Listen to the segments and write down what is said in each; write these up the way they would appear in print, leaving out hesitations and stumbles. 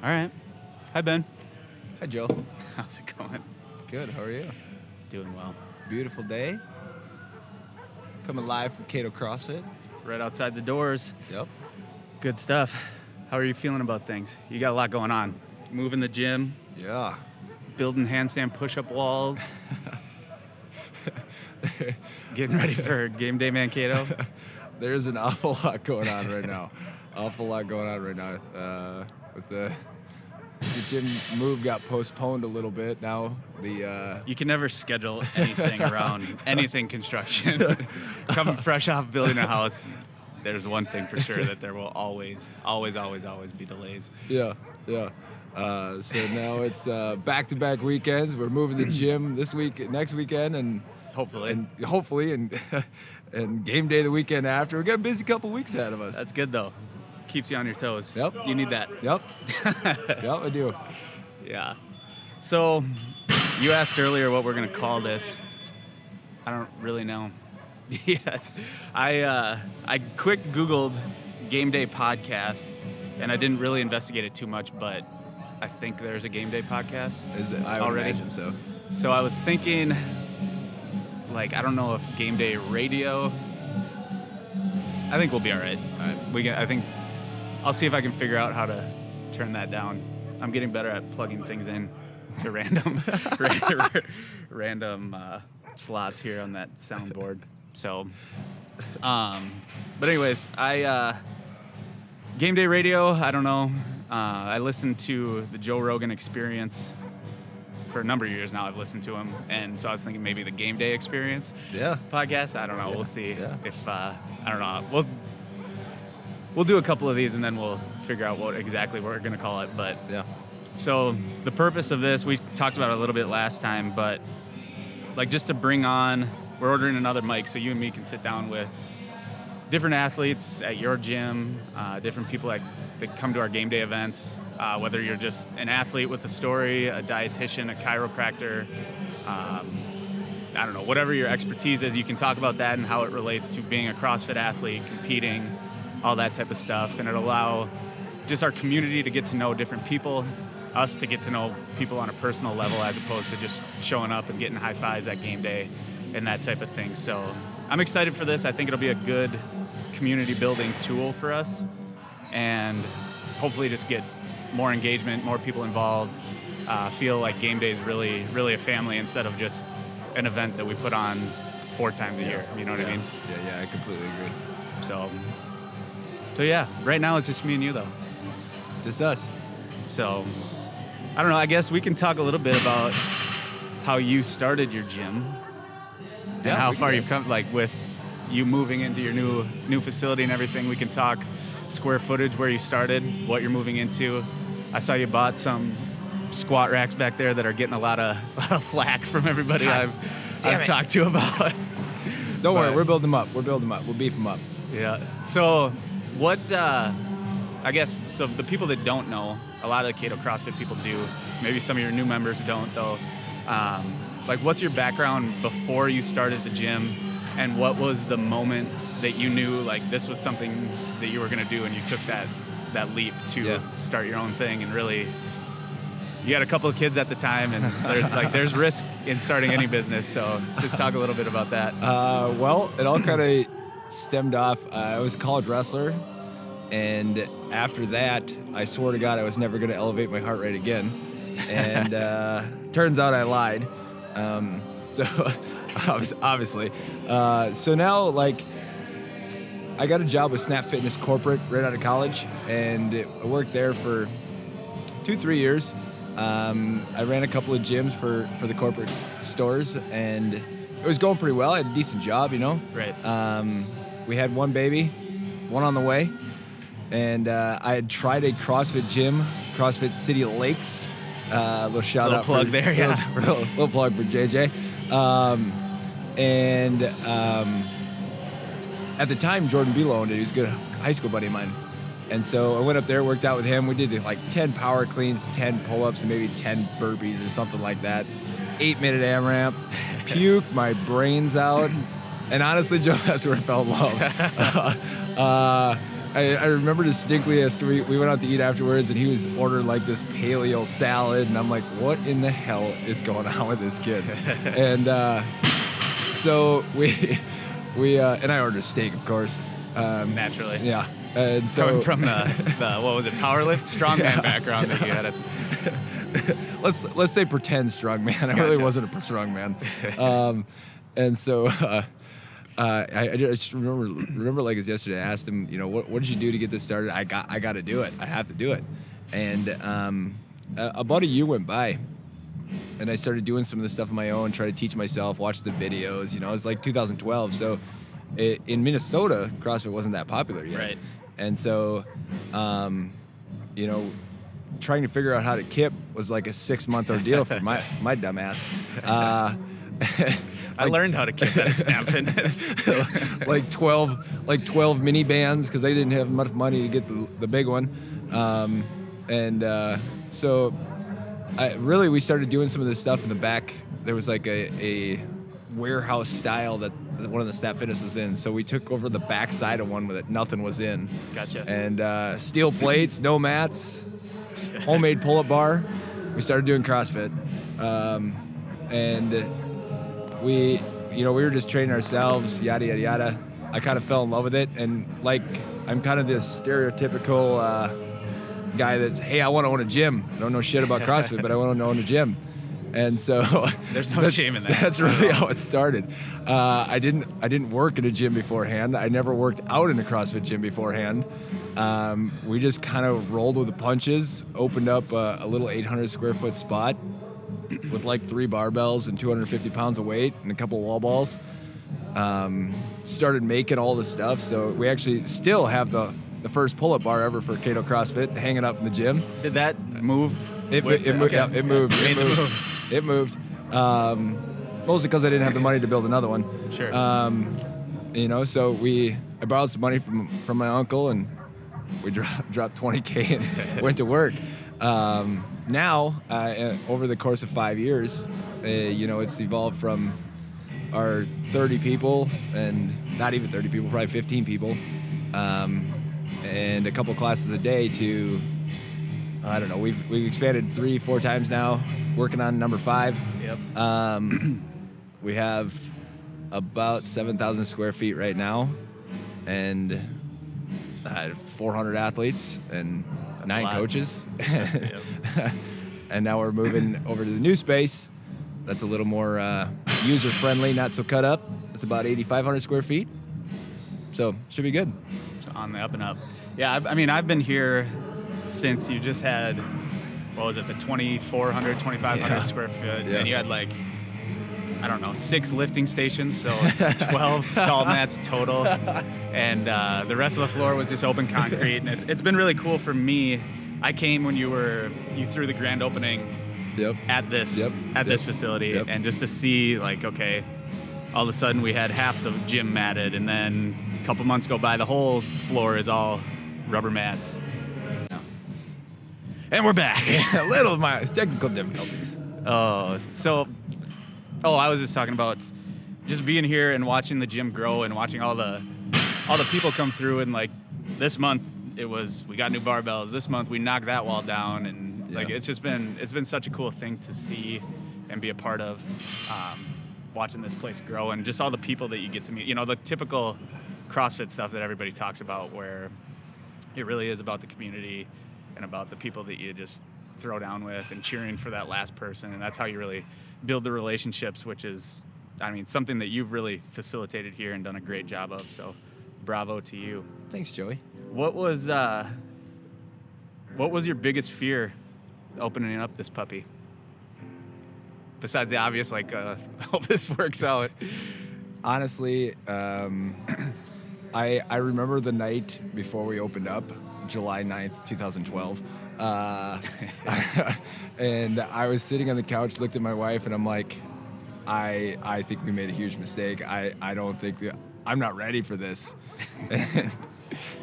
All right. Hi, Ben. Hi, Joe. How's it going? Good. How are you? Doing well. Beautiful day. Coming live from Cato CrossFit. Right outside the doors. Yep. Good stuff. How are you feeling about things? You got a lot going on. Moving the gym, Yeah. building handstand push-up walls, getting ready for game day Mankato. There's an awful lot going on right now. With the gym move got postponed a little bit. Now You can never schedule anything around anything construction. Coming fresh off building a house, there's one thing for sure, that there will always be delays. Yeah. So now it's back-to-back weekends. We're moving the gym this week, next weekend, and hopefully, and game day the weekend after. We got a busy couple weeks ahead of us. That's good though. Keeps you on your toes. Yep. You need that. Yep. Yep, I do. Yeah. So you asked earlier what we're gonna call this. I don't really know. Yeah. I quick Googled game day podcast, and I didn't really investigate it too much, but I think there's a game day podcast. Is it? I would already. imagine so. So I was thinking, I don't know if game day radio. I think we'll be all right. I'll see if I can figure out how to turn that down. I'm getting better at plugging things in to random slots here on that soundboard. So, but anyways, game day radio, I don't know. I listened to the Joe Rogan Experience for a number of years now. I've listened to him, and so I was thinking maybe the Game Day Experience podcast. I don't know. We'll see if I don't know. We'll do a couple of these, and then we'll figure out what exactly we're going to call it. But so the purpose of this, we talked about it a little bit last time, but just to bring on, we're ordering another mic so you and me can sit down with different athletes at your gym, different people that come to our game day events, whether you're just an athlete with a story, a dietitian, a chiropractor, I don't know, whatever your expertise is, you can talk about that and how it relates to being a CrossFit athlete, competing, all that type of stuff. And it'll allow just our community to get to know different people, us to get to know people on a personal level, as opposed to just showing up and getting high fives at game day and that type of thing. So I'm excited for this. I think it'll be a good community building tool for us, and hopefully just get more engagement, more people involved, feel like game day is really, really a family instead of just an event that we put on 4 times a year. You know what I mean? Yeah, I completely agree. So yeah, right now it's just me and you though. Just us. So I don't know, I guess we can talk a little bit about how you started your gym and how far you've come, with you moving into your new facility and everything. We can talk square footage, where you started, what you're moving into. I saw you bought some squat racks back there that are getting a lot of flack from everybody I've talked to about. Don't worry, we're building them up. We'll beef them up. Yeah. So what, I guess, so the people that don't know, a lot of the Cato CrossFit people do. Maybe some of your new members don't though. What's your background before you started the gym, and what was the moment that you knew this was something that you were going to do, and you took that leap to start your own thing? And really, you had a couple of kids at the time, and there's risk in starting any business. So just talk a little bit about that. Well, it all kind of stemmed off. I was a college wrestler, and after that, I swore to God I was never going to elevate my heart rate again. And turns out I lied. So obviously. So now, I got a job with Snap Fitness Corporate right out of college, and I worked there for 2-3 years. I ran a couple of gyms for the corporate stores, and it was going pretty well. I had a decent job, Right. We had one baby, one on the way, and I had tried a CrossFit gym, CrossFit City Lakes. Little shout out plug there, yeah. Little plug for JJ. At the time, Jordan Beal owned it. He was a good high school buddy of mine. And so I went up there, worked out with him. We did 10 power cleans, 10 pull-ups, and maybe 10 burpees or something like that. 8-minute AMRAP. Puked my brains out. And honestly, Joe, that's where I fell in love. I remember distinctly after we went out to eat afterwards, and he was ordering like this paleo salad, and I'm like, what in the hell is going on with this kid? And so we and I ordered a steak, of course. Naturally. Yeah. And so coming from the what was it, powerlift strongman background that you had. Let's say pretend strongman. I really wasn't a strongman. And so I just remember like as yesterday. I asked him, what did you do to get this started? I got to do it. I have to do it. And about a year went by, and I started doing some of the stuff on my own, try to teach myself, watch the videos. It was like 2012, so in Minnesota, CrossFit wasn't that popular yet. Right. And so, trying to figure out how to kip was like a 6-month ordeal for my dumb ass. I learned how to kip at Snap Fitness. like 12 mini bands, because I didn't have much money to get the big one. So we started doing some of this stuff in the back. There was like a warehouse style that one of the Snap Fitness was in. So we took over the back side of one that nothing was in. Gotcha. And steel plates, no mats, homemade pull-up bar. We started doing CrossFit. And we were just training ourselves, yada, yada, yada. I kind of fell in love with it. And like, I'm kind of this stereotypical guy that's, hey, I want to own a gym. I don't know shit about CrossFit, but I want to own a gym. And so there's no shame in that. That's really how it started. I didn't work in a gym beforehand. I never worked out in a CrossFit gym beforehand. We just kind of rolled with the punches, opened up a little 800 square foot spot with like 3 barbells and 250 pounds of weight and a couple wall balls. Started making all the stuff. So we actually still have the first pull-up bar ever for Cato CrossFit hanging up in the gym. Did that move? It moved. It moved. Mostly because I didn't have the money to build another one. Sure. So I borrowed some money from my uncle, and we dropped $20K and went to work. Now, over the course of 5 years, it's evolved from our 30 people, and not even 30 people, probably 15 people, and a couple classes a day to, I don't know, we've expanded 3-4 times now, working on number 5. Yep. We have about 7,000 square feet right now, and 400 athletes and That's 9 coaches. Yep. And now we're moving over to the new space. That's a little more user-friendly, not so cut up. It's about 8,500 square feet. So should be good. So on the up and up. Yeah, I've been here since you just had, what was it, the 2,400, 2,500 square foot. Yeah. And you had like, I don't know, 6 lifting stations, so 12 stall mats total. And the rest of the floor was just open concrete. And it's been really cool for me. I came when you threw the grand opening at this facility, and just to see like, okay, all of a sudden we had half the gym matted, and then a couple months go by, the whole floor is all rubber mats. And we're back. A little of my technical difficulties. I was just talking about just being here and watching the gym grow and watching all the people come through, and like this month we got new barbells. This month we knocked that wall down, and like it's been such a cool thing to see and be a part of, watching this place grow, and just all the people that you get to meet. The typical CrossFit stuff that everybody talks about, where it really is about the community and about the people that you just throw down with and cheering for that last person, and that's how you really build the relationships, which is, something that you've really facilitated here and done a great job of. So, bravo to you. Thanks, Joey. What was your biggest fear opening up this puppy? Besides the obvious, like, hope this works out. Honestly, I remember the night before we opened up, July 9th, 2012. And I was sitting on the couch, looked at my wife, and I'm like, I think we made a huge mistake. I don't think I'm not ready for this. And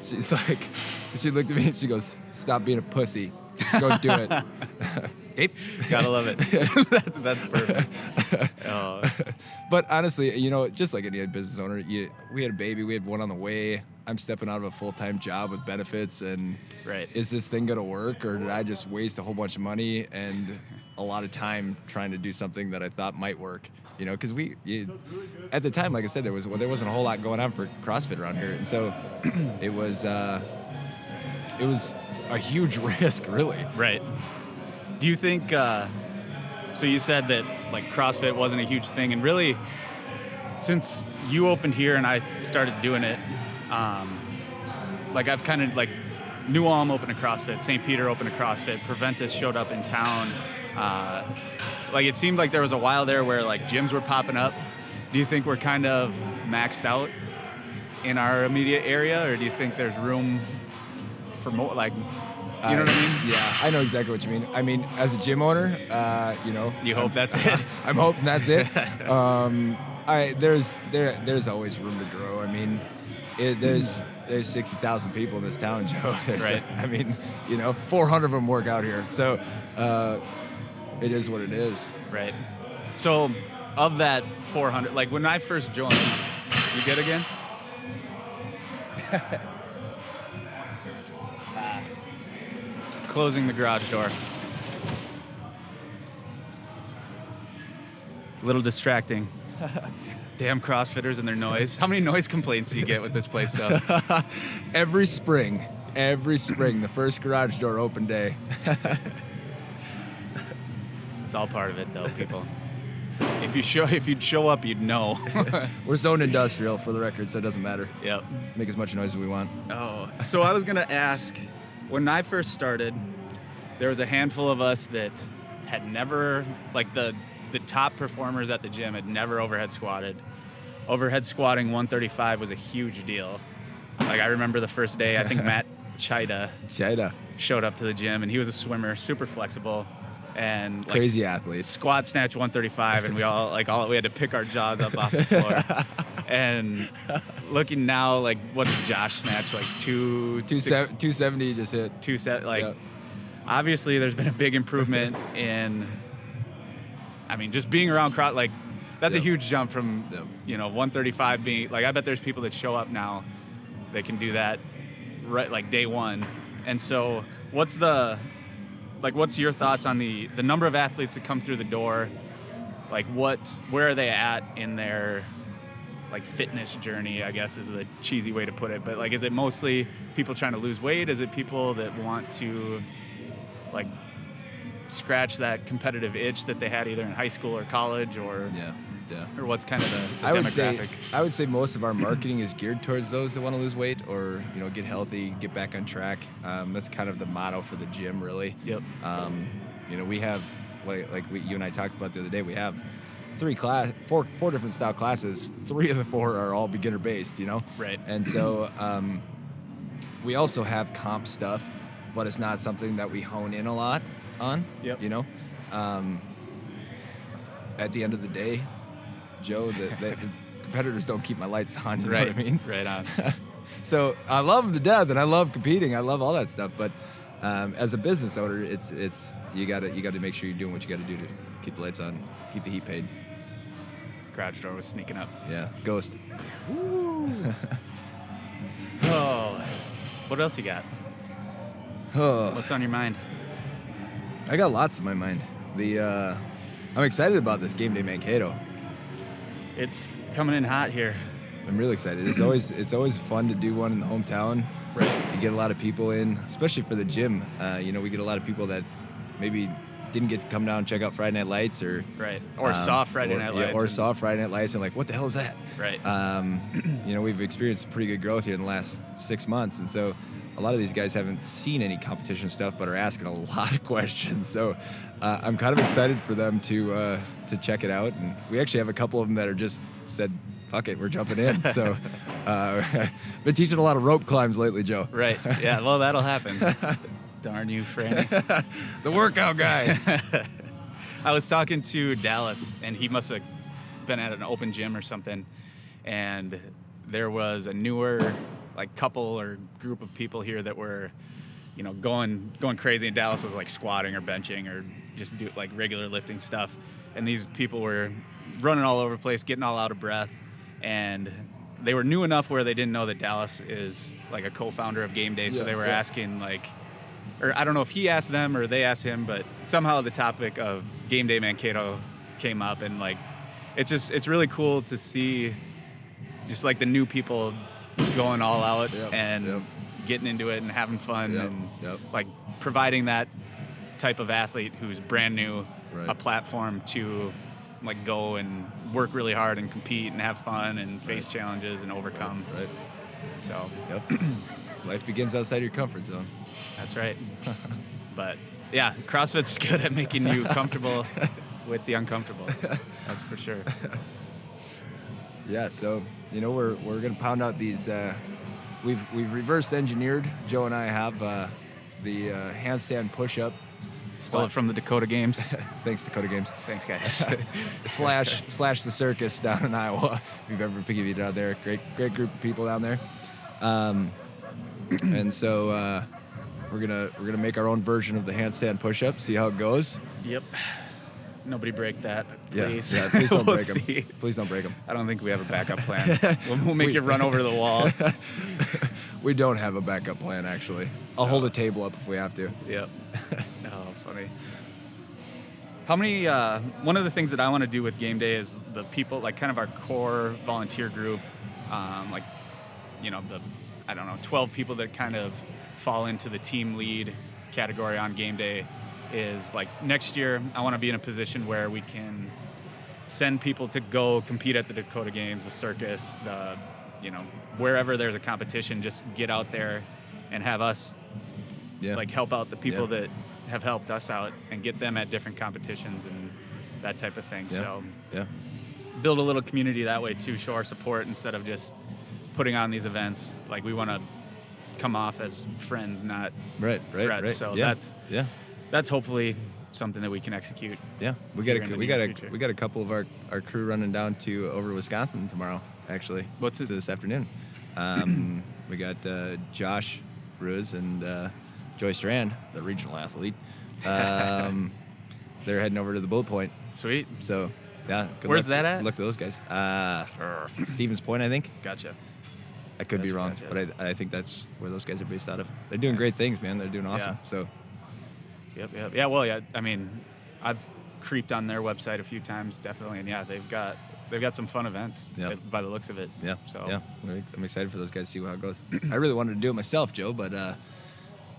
she's like, she looked at me and she goes, stop being a pussy. Just go do it. Okay. Gotta love it. That's perfect. But honestly, just like any business owner, we had a baby, we had one on the way. I'm stepping out of a full-time job with benefits, and Right. is this thing going to work, or did I just waste a whole bunch of money and a lot of time trying to do something that I thought might work? You know, because at the time, like I said, there wasn't a whole lot going on for CrossFit around here, and so it was a huge risk, really. Right. Do you think, so you said that like CrossFit wasn't a huge thing, and really since you opened here and I started doing it, like I've kind of like New Ulm opened a CrossFit, St. Peter opened a CrossFit, Preventus showed up in town. Like it seemed like there was a while there where like gyms were popping up. Do you think we're kind of maxed out in our immediate area, or do you think there's room for more, like, you know what I mean? Yeah, I know exactly what you mean. I mean, as a gym owner, you know. You hope that's it? I'm hoping that's it. There's always room to grow. I mean, there's 60,000 people in this town, Joe. Right. I mean, you know, 400 of them work out here. So it is what it is. Right. So of that 400, like when I first joined, you good again? Closing the garage door. A little distracting. Damn CrossFitters and their noise. How many noise complaints do you get with this place, though? Every spring, the first garage door open day. It's all part of it, though, people. If you'd show up, you'd know. We're zoned industrial, for the record, so it doesn't matter. Yep. Make as much noise as we want. Oh, so I was gonna ask, when I first started, there was a handful of us that had never, like the top performers at the gym had never overhead squatted. Overhead squatting 135 was a huge deal. Like I remember the first day, I think Matt Chida showed up to the gym, and he was a swimmer, super flexible, and like crazy athlete. Squat snatch 135, and we had to pick our jaws up off the floor. And looking now, like what does Josh snatch? Like 270 just hit. Like obviously there's been a big improvement in, I mean, just being around crowd, like that's a huge jump from, you know, 135 being, like I bet there's people that show up now that can do that right, like day one. And so what's your thoughts on the number of athletes that come through the door? Like where are they at in their like fitness journey, I guess is the cheesy way to put it. But like, is it mostly people trying to lose weight? Is it people that want to like scratch that competitive itch that they had either in high school or college, or or what's kind of the demographic? I would say most of our marketing is geared towards those that want to lose weight or, you know, get healthy, get back on track. That's kind of the motto for the gym, really. Yep. You know, we have you and I talked about the other day. We have four different style classes. 3 of the 4 are all beginner based. You know. Right. And so we also have comp stuff, but it's not something that we hone in a lot on. Yep. You know. At the end of the day, Joe, the competitors don't keep my lights on. You know what I mean? Right on. So I love them to death, and I love competing. I love all that stuff. But as a business owner, it's you gotta make sure you're doing what you gotta do to keep the lights on, keep the heat paid. Garage door was sneaking up. Yeah, ghost. Oh, what else you got? Oh, What's on your mind? I got lots in my mind. I'm excited about this Game Day Mankato. It's coming in hot here. I'm really excited. It's always fun to do one in the hometown. Right. You get a lot of people in, especially for the gym. You know, we get a lot of people that maybe didn't get to come down and check out Friday Night Lights or saw Friday Night Lights. Or saw Friday Night Lights and like, what the hell is that? Right. You know, we've experienced pretty good growth here in the last 6 months, and so a lot of these guys haven't seen any competition stuff, but are asking a lot of questions. So I'm kind of excited for them to check it out. And we actually have a couple of them that are just said, fuck it, we're jumping in. So been teaching a lot of rope climbs lately, Joe. Right. Yeah, well, that'll happen. Darn you, Franny. The workout guy. I was talking to Dallas, and he must have been at an open gym or something, and there was a newer like couple or group of people here that were, you know, going crazy, and Dallas was like squatting or benching or just do like regular lifting stuff, and these people were running all over the place, getting all out of breath, and they were new enough where they didn't know that Dallas is like a co-founder of Game Day, so Yeah, they were yeah. asking like, or I don't know if he asked them or they asked him, but somehow the topic of Game Day Mankato came up, and like it's really cool to see just like the new people going all out Yep, and yep. getting into it and having fun Yep, and yep. like providing that type of athlete who's brand new Right. a platform to like go and work really hard and compete and have fun and face Right. challenges and overcome. Right. So Yep. Life begins outside your comfort zone. that's right. But yeah, CrossFit's good at making you comfortable with the uncomfortable. That's for sure. Yeah, so we're gonna pound out these. We've reverse engineered. Joe and I have the handstand push-up. Stole it from the Dakota Games. Thanks, Dakota Games. Thanks, guys. slash the circus down in Iowa. If you've ever piggybacked out there, great group of people down there. And so we're gonna make our own version of the handstand push-up. See how it goes. Yep. Nobody break that, please. Yeah. Please don't We'll break them. see. Please don't break them. I don't think we have a backup plan. We'll make you run over the wall. We don't have a backup plan, actually. I'll hold a table up if we have to. Yep. Oh, funny. How many? One of the things that I want to do with Game Day is the people, like kind of our core volunteer group, like, I don't know, 12 people that kind of fall into the team lead category on Game Day. Is like next year, I want to be in a position where we can send people to go compete at the Dakota Games, the circus, wherever there's a competition, just get out there and have us like help out the people that have helped us out and get them at different competitions and that type of thing. Yeah. So Yeah. build a little community that way too, show our support instead of just putting on these events. Like we want to come off as friends, not Right. threats. So yeah. that's hopefully something that we can execute. Yeah, we here in the near future. got a couple of our crew running down to over to Wisconsin tomorrow. Actually, What's it? this afternoon? We got Josh Ruse and Joy Strand, the regional athlete. They're heading over to the Bullet Point. Sweet. So, yeah. Where's that at? Look to those guys. Stevens Point, I think. Gotcha. I could be Gotcha, wrong, gotcha. but I think that's where those guys are based out of. They're doing Nice. great things, man. They're doing awesome. Yeah. So, Yep. Yeah. Well, yeah. I mean, I've creeped on their website a few times, definitely, and yeah, they've got some fun events. Yep. By the looks of it. yeah. So Yeah. I'm excited for those guys to see how it goes. I really wanted to do it myself, Joe, but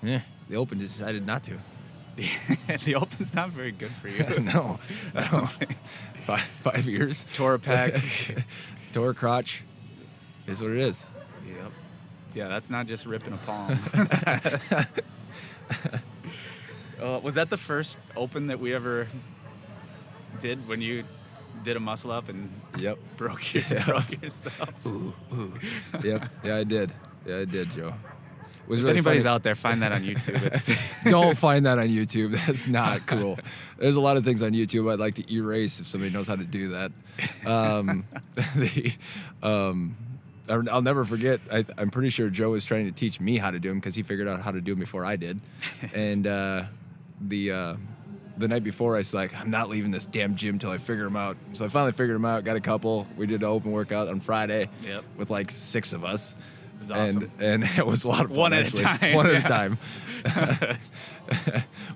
the Open just decided not to. the Open's not very good for you. No. 5 years. Tore a pec. Tore a crotch. Is what it is. Yep. Yeah, that's not just ripping a palm. Was that the first Open that we ever did when you did a muscle up and Yep. broke yourself? Ooh. Yep. Yeah, I did. Joe. It was If really anybody's funny. out there, find that on YouTube. It's Don't find that on YouTube. That's not cool. There's a lot of things on YouTube I'd like to erase if somebody knows how to do that. I'll never forget. I'm pretty sure Joe was trying to teach me how to do them because he figured out how to do them before I did. And the night before, I was like, I'm not leaving this damn gym till I figure them out. So I finally figured them out. Got a couple. We did an open workout on Friday. Yep. With like 6 of us. It was awesome. And it was a lot of fun. One at a actually. time, One at yeah. a time.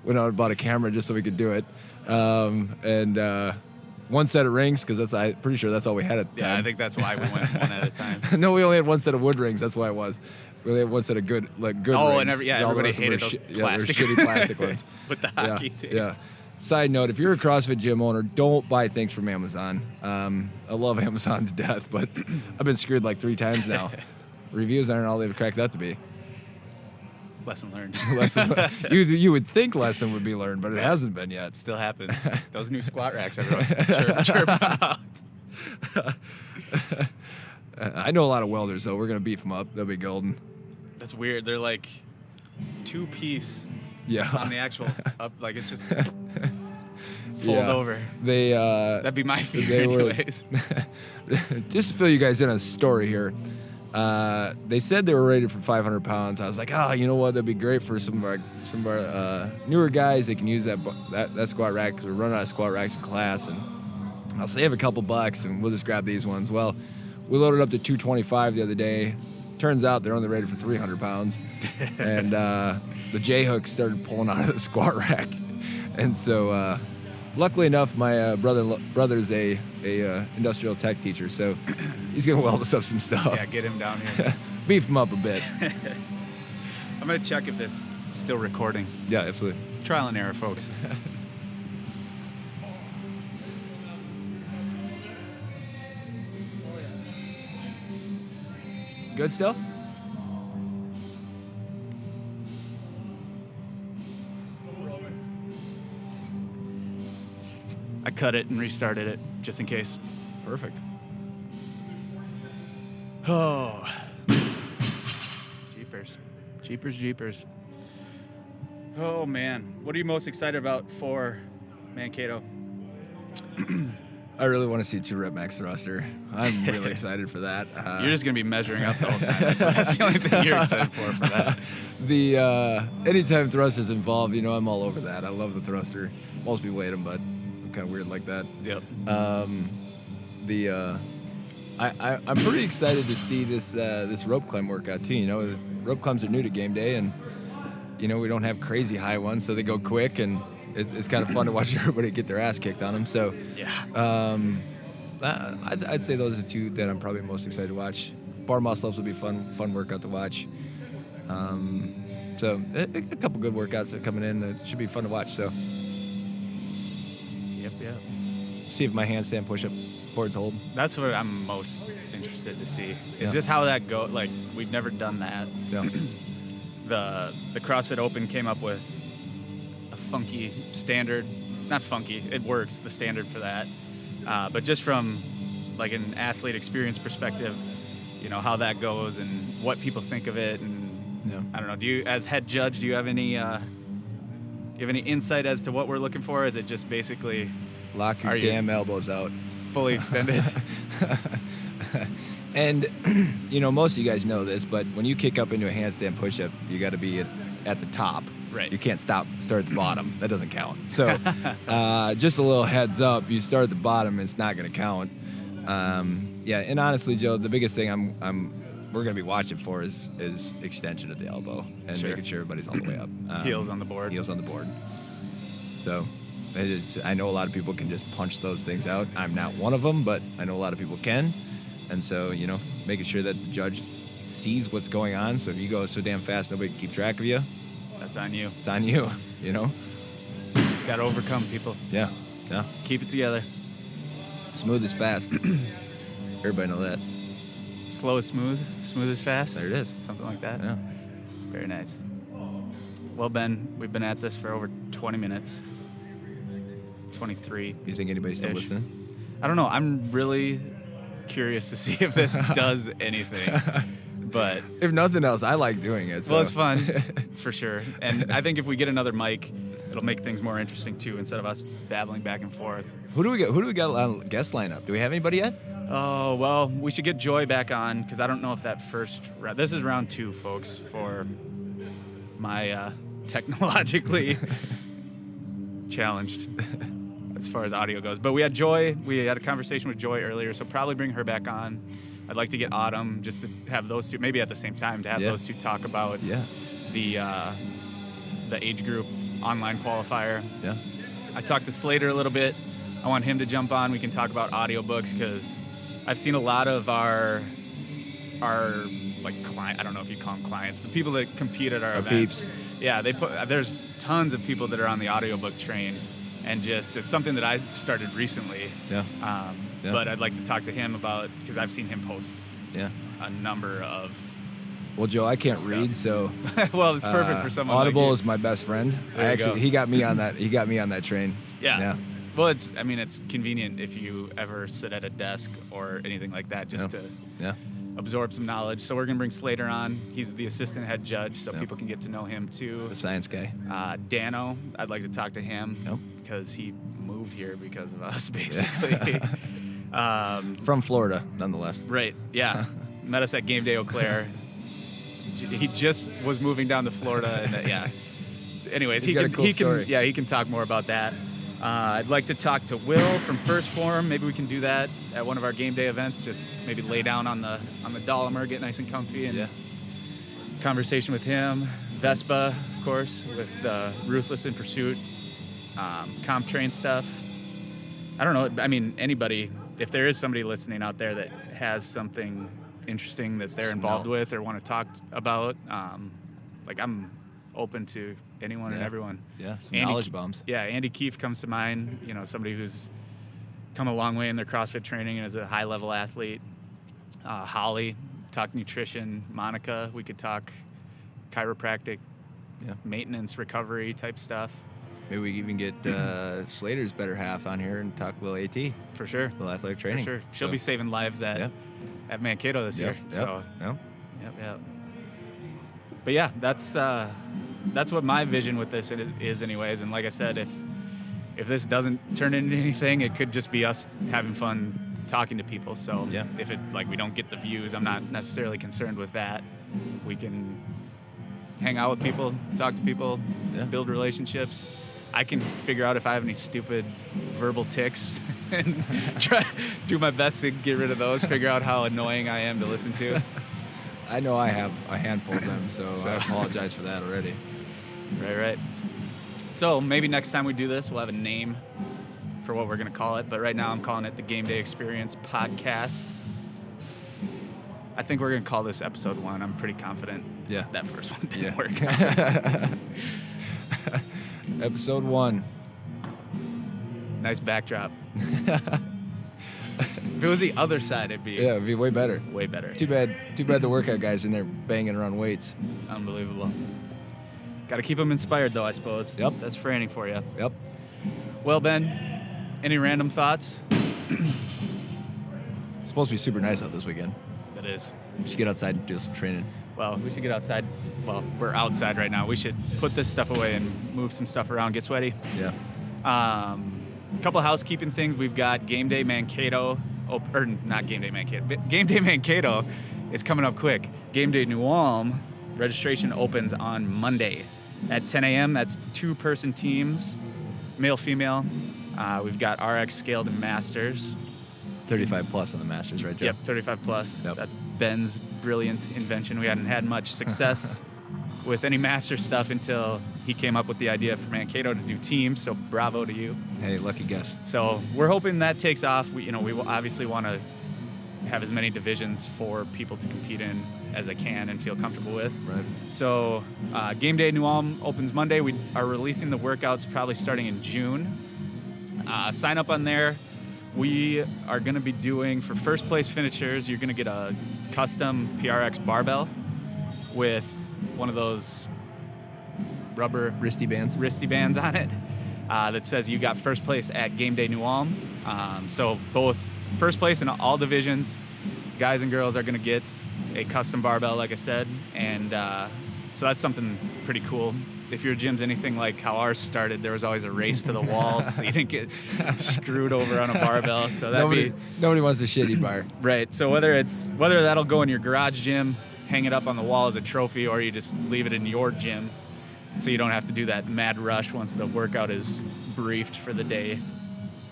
Went out and bought a camera just so we could do it. One set of rings because I'm pretty sure that's all we had at the Yeah, time. I think that's why we went one at a time. No, we only had one set of wood rings. That's why it was. We only had one set of good Oh, rings. and All the everybody rest of them hated were those they were plastic shitty plastic ones. with the hockey tape. Yeah. Side note: if you're a CrossFit gym owner, don't buy things from Amazon. I love Amazon to death, but I've been screwed like 3 times now. Reviews aren't all they've cracked out to be. Lesson learned. You would think lesson would be learned, but it hasn't been yet. Still happens. Those new squat racks, everyone's chirping about. I know a lot of welders, so we're gonna beef them up. They'll be golden. That's weird. They're like 2-piece Yeah. on the actual up, like it's just fold Yeah. over. They That'd be my fear, they were- anyways. just to fill you guys in on a story here. They said they were rated for 500 pounds. I was like, you know what? That'd be great for some of our newer guys. They can use that squat rack because we're running out of squat racks in class, and I'll save a couple bucks and we'll just grab these ones. Well, we loaded up to 225 the other day. Turns out they're only rated for 300 pounds. And the J-hook started pulling out of the squat rack. And so luckily enough, my brother's a industrial tech teacher, so he's going to weld us up some stuff. Yeah, get him down here. Beef him up a bit. I'm going to check if this is still recording. Yeah, absolutely. Trial and error, folks. Good still? I cut it and restarted it just in case. Perfect. Oh. Jeepers. Jeepers, jeepers. Oh, man. What are you most excited about for Mankato? I really want to see 2-rep max thruster. I'm really excited for that. You're just going to be measuring up the whole time. That's the only thing you're excited for that. Anytime thruster's involved, I'm all over that. I love the thruster. Most people hate them, but I'm kind of weird like that. Yep. I'm pretty excited to see this rope climb workout too. Rope climbs are new to game day, and we don't have crazy high ones, so they go quick, and it's kind of fun to watch everybody get their ass kicked on them. So yeah, I'd say those are two that I'm probably most excited to watch. Bar muscle ups will be fun workout to watch. So a couple good workouts that are coming in that should be fun to watch. So yep. See if my handstand push-up boards hold. That's what I'm most interested to see. Is Yeah. just how that go. Like, we've never done that. Yeah. The CrossFit Open came up with a funky standard. Not funky. It works. The standard for that. But just from like an athlete experience perspective, how that goes and what people think of it, and Yeah. I don't know. Do you, as head judge, do you have any insight as to what we're looking for? Is it just basically Lock your Are you- damn elbows out. fully extended? And, most of you guys know this, but when you kick up into a handstand push-up, you got to be at the top. Right. You can't start at the bottom. That doesn't count. So just a little heads up, you start at the bottom, it's not going to count. Yeah, and honestly, Joe, the biggest thing we're going to be watching for is extension at the elbow and Sure. making sure everybody's all the way up. Heels on the board. Heels on the board. So I know a lot of people can just punch those things out. I'm not one of them, but I know a lot of people can. And so, making sure that the judge sees what's going on. So if you go so damn fast, nobody can keep track of you. That's on you. It's on you, Got to overcome, people. Yeah. Keep it together. Smooth is fast. Everybody know that. Slow is smooth. Smooth is fast. There it is. Something like that. Yeah. Very nice. Well, Ben, we've been at this for over 20 minutes. 23. You think anybody's still Ish. listening? I don't know. I'm really curious to see if this does anything. But If nothing else, I like doing it. So. well, it's fun for sure. And I think if we get another mic, it'll make things more interesting too, instead of us babbling back and forth. Who do we got on guest lineup? Do we have anybody yet? Oh, well, we should get Joy back on, because I don't know if that first round. This is round 2, folks, for my technologically challenged as far as audio goes. But we had Joy. We had a conversation with Joy earlier, so probably bring her back on. I'd like to get Autumn, just to have those two, maybe at the same time, to have Yeah. those two talk about Yeah. the age group online qualifier. Yeah. I talked to Slater a little bit. I want him to jump on. We can talk about audiobooks, because I've seen a lot of our like client. I don't know if you call them clients. The people that compete at our events. peeps. Yeah, there's tons of people that are on the audiobook train, and just it's something that I started recently. Yeah. Yeah. But I'd like to talk to him about, because I've seen him post Yeah. a number of. Well, Joe, I can't Stuff. read, so Well, it's perfect for someone. Audible like you. is my best friend. There you go. He got me on that. He got me on that train. Yeah. Yeah. Well, it's convenient if you ever sit at a desk or anything like that, just to Yeah. absorb some knowledge. So we're gonna bring Slater on. He's the assistant head judge, so Yep. people can get to know him too. The science guy. Dano, I'd like to talk to him Yep. because he moved here because of us, basically. From Florida, nonetheless. Right. Yeah. Met us at Game Day Eau Claire. He just was moving down to Florida, and yeah. Anyways, He's got a cool story. he can talk more about that. I'd like to talk to Will from First Form. Maybe we can do that at one of our game day events. Just maybe lay down on the Dolomer, get nice and comfy, and conversation with him. Vespa, of course, with Ruthless in Pursuit, comp train stuff. I don't know. I mean, anybody, if there is somebody listening out there that has something interesting that they're involved with or want to talk about, like I'm open to anyone and everyone. Yeah, some knowledge bombs. Yeah, Andy Keefe comes to mind. You know, somebody who's come a long way in their CrossFit training and is a high-level athlete. Holly, talk nutrition. Monica, we could talk chiropractic, maintenance, recovery type stuff. Maybe we even get Slater's better half on here and talk a little AT. For sure. A little athletic training. For sure. She'll be saving lives at Mankato this year. So, yep. But yeah, that's what my vision with this is anyways. And like I said, if this doesn't turn into anything, it could just be us having fun talking to people. So if it we don't get the views, I'm not necessarily concerned with that. We can hang out with people, talk to people, build relationships. I can figure out if I have any stupid verbal tics and try do my best to get rid of those, figure out how annoying I am to listen to. I know I have a handful of them, so I apologize for that already. Right. So maybe next time we do this, we'll have a name for what we're going to call it. But right now I'm calling it the Game Day Experience Podcast. I think we're going to call this episode 1. I'm pretty confident that first one didn't work out. Episode 1. Nice backdrop. If it was the other side, it'd be way better. Way better. Too bad the workout guys in there banging around weights. Unbelievable. Got to keep them inspired, though, I suppose. Yep. That's Franny for you. Yep. Well, Ben, any random thoughts? It's supposed to be super nice out this weekend. It is. We should get outside and do some training. Well, we should get outside. Well, we're outside right now. We should put this stuff away and move some stuff around, get sweaty. Yeah. A couple housekeeping things. We've got Game Day Mankato, or not Game Day Mankato. Game Day Mankato is coming up quick. Game Day New Ulm registration opens on Monday at 10 a.m. That's 2-person teams, male, female. We've got RX scaled and masters. 35 plus on the masters, right, Joe? Yep, 35 plus. Yep. That's Ben's brilliant invention. We hadn't had much success with any master stuff until he came up with the idea for Mankato to do teams, so bravo to you. Hey, lucky guess. So we're hoping that takes off. We obviously want to have as many divisions for people to compete in as they can and feel comfortable with. Right. So Game Day New Ulm opens Monday. We are releasing the workouts probably starting in June. Sign up on there. We are going to be doing, for first place finishers, you're going to get a custom PRX barbell with one of those rubber wristy bands on it that says you got first place at Game Day New Ulm. So both first place in all divisions, guys and girls are going to get a custom barbell, like I said. And so that's something pretty cool. If your gym's anything like how ours started, there was always a race to the wall so you didn't get screwed over on a barbell. So nobody wants a shitty bar. Right. So whether that'll go in your garage gym, hang it up on the wall as a trophy, or you just leave it in your gym so you don't have to do that mad rush once the workout is briefed for the day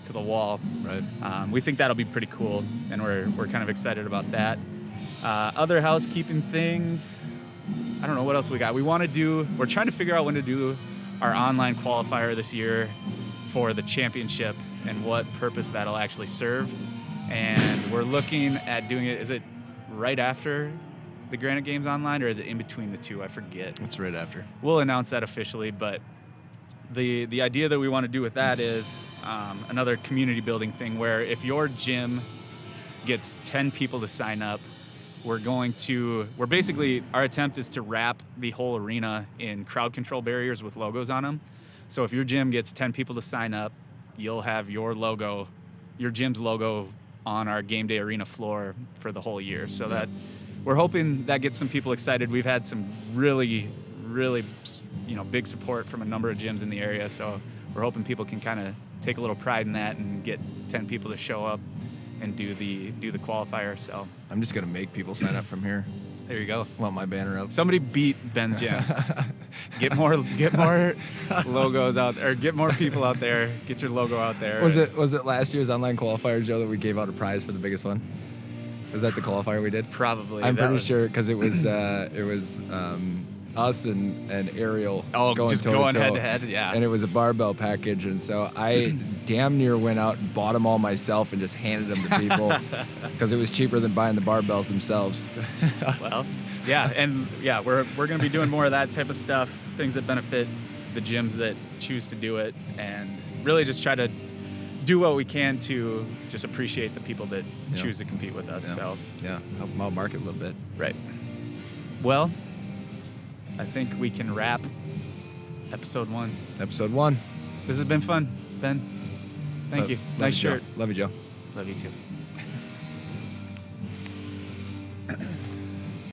to the wall. Right. We think that'll be pretty cool, and we're kind of excited about that. Other housekeeping things, I don't know what else we got. We're trying to figure out when to do our online qualifier this year for the championship and what purpose that'll actually serve. And we're looking at doing it, is it right after the Granite Games online, or is it in between the two? I forget. It's right after. We'll announce that officially, but the idea that we want to do with that is another community building thing where if your gym gets 10 people to sign up, our attempt is to wrap the whole arena in crowd control barriers with logos on them. So if your gym gets 10 people to sign up, you'll have your gym's logo on our game day arena floor for the whole year. So that we're hoping that gets some people excited. We've had some really, really, big support from a number of gyms in the area. So we're hoping people can kind of take a little pride in that and get 10 people to show up and do the qualifier. So I'm just gonna make people sign up from here. there you go. Want my banner up? Somebody beat Ben's Gym. Get more logos out there. Or get more people out there. Get your logo out there. Was it last year's online qualifier, Joe, that we gave out a prize for the biggest one? Was that the qualifier we did? Probably. I'm pretty sure because it was us and Ariel. Oh, just going toe-to-toe, head to head, yeah. And it was a barbell package, and so I damn near went out and bought them all myself and just handed them to people because it was cheaper than buying the barbells themselves. Well, yeah, and yeah, we're going to be doing more of that type of stuff, things that benefit the gyms that choose to do it, and really just try to do what we can to just appreciate the people that choose to compete with us. Yeah. So help them out market a little bit. Right. Well, I think we can wrap episode 1. Episode 1. This has been fun, Ben. Thank you. Nice shirt. Love you, Joe. Love you too.